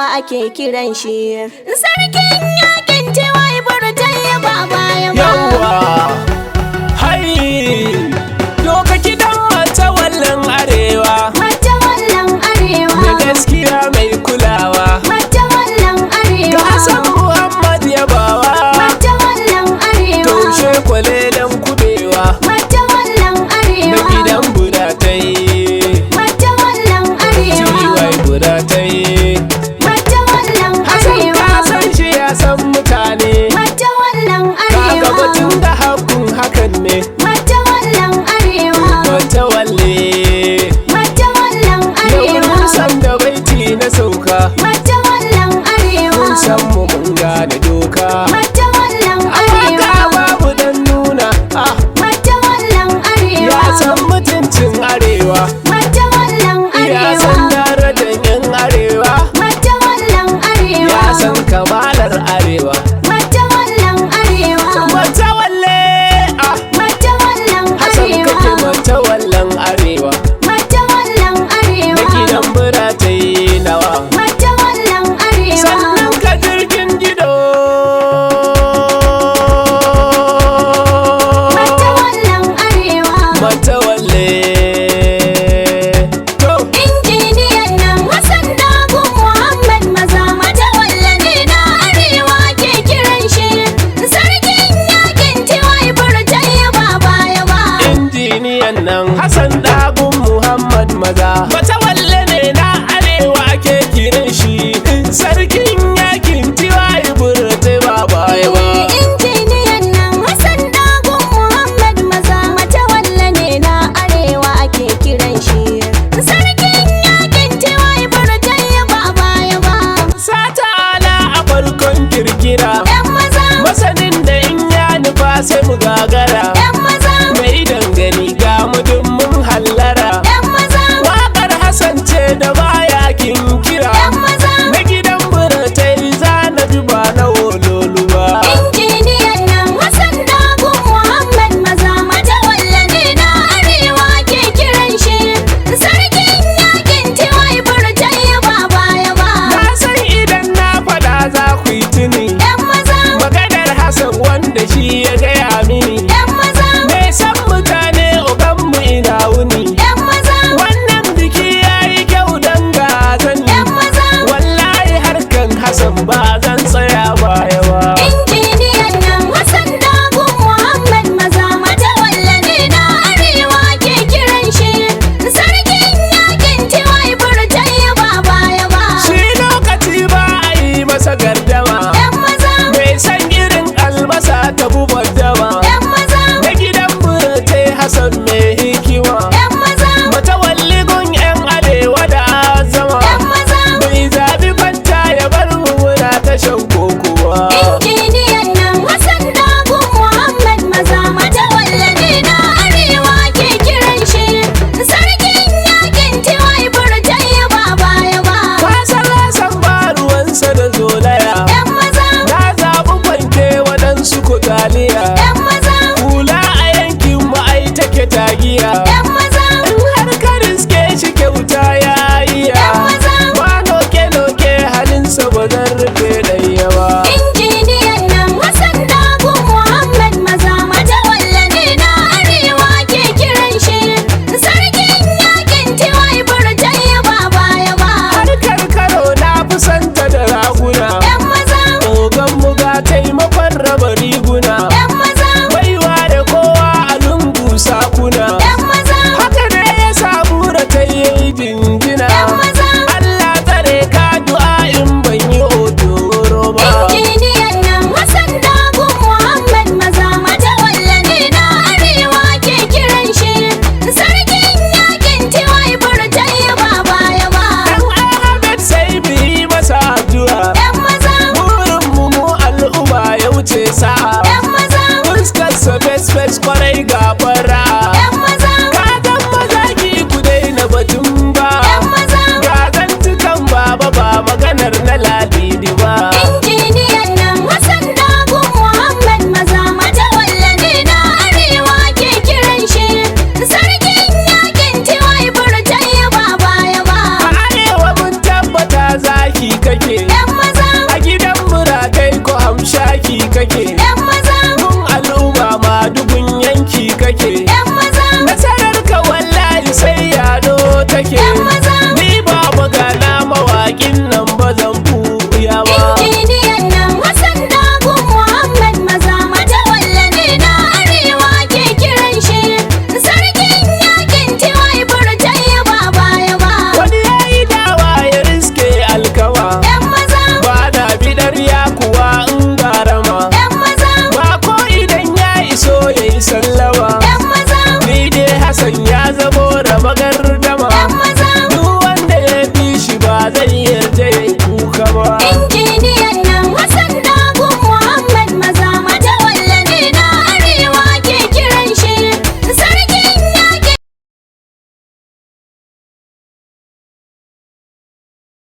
arewa ake kiran shi. Sarkin yakin tiwai burtai ba baya ba. Yawwa hai doka kidan matawallan arewa, Matawallan arewa, da gaskiya mai kulawa, matawallan arewa, ga Hassan Muhammad Yabawa, matawallan arewa, taushe kwalelan kubewa, matawallan na arewa, gidan buratai, matawallan arewa, tiwai buratai. matawallan Hassan arewa, ka san shi ya san mutane, matawallan kaga arewa, batun da hakun hakan ne, matawallan arewa, matawalle. matawallan Yau arewa, mun san da baiti na sauka, matawallan arewa, mun san mu mun gane doka. matawallan Amma arewa, ka babu dan nuna, matawallan arewa, ya san mutuncin arewa, matawallan ya arewa, san darajar yan arewa, matawallan arewa, ya san kamalar arewa. matawallan arewa, Matawalle, matawallan Hassan kake arewa, matawallan arewa, matawallan na arewa, gidan buratai nawa. matawallan arewa, Sannan ka jirgin gido, matawallan arewa. matawalle. To, Injiniyan nan Hassan Dagun Muhammad maza matawalle ne na arewa ke kiran shi. Sarkin yakin tiwai burtai ba baya ba. injiniyan nan Hassan Dagun Muhammad maza, matawalle ne na arewa ke kiran shi, sarkin yakin tiwai burtai ba baya ba. Injiniyan nan Hassan Dagun Muhammad maza matawalle ne na arewa ake kiran shi. Sarkin yakin tiwai burtai ba baya ba. Sata ala a farkon kirkira, Yan maza, masanin da in ya nufa sai mu gagara, yan maza, mai dangane ga mudun mun hallara. yan maza, Waƙar Hassan ce da baya kinkira, yan maza. na gidan buratai za na bi ba na wololu ba. Injiniyan nan Hassan Dagun Muhammad maza matawalle ne na arewa ke kiran shi. Sarkin yakin tiwai burtai ba baya ba. Na san idan na faɗa za ku yi tuni, Yan maza, maganar Hassan wanda shi ya gaya mini. yan maza, Me san mutane ubanmu ina wuni, yan maza, wannan biki ya yi kyau don gazan. yan maza. Wallahi harkan Hassan ba zan tsaya baya ba. Injiniyan nan Hassan Dagun Muhammad maza matawalle ne na arewa ke kiran shi. Sarkin yakin tiwai burtai ba baya ba. Shi lokaci ba a yi masa gardama, Yan maza, mai san irin albasa ta bubar dama. yan maza, Na gidan buratai Hassan mai hikima, yan maza, matawalli gun 'yan arewa da azama. yan maza. Bai zaɓi fanta ya bar mu muna ta shan kokowa. Injiniyan nan Hassan Dagun Muhammad maza matawalle ne na arewa ke kiran shi. Sarkin yakin tiwai burtai ba baya ba. Kwasan Hassan ba ruwansa da zolaya, Yan maza, na zaɓi fanke waɗansu ku taliya. yan maza, Hula a yankin mu ai take tagiya,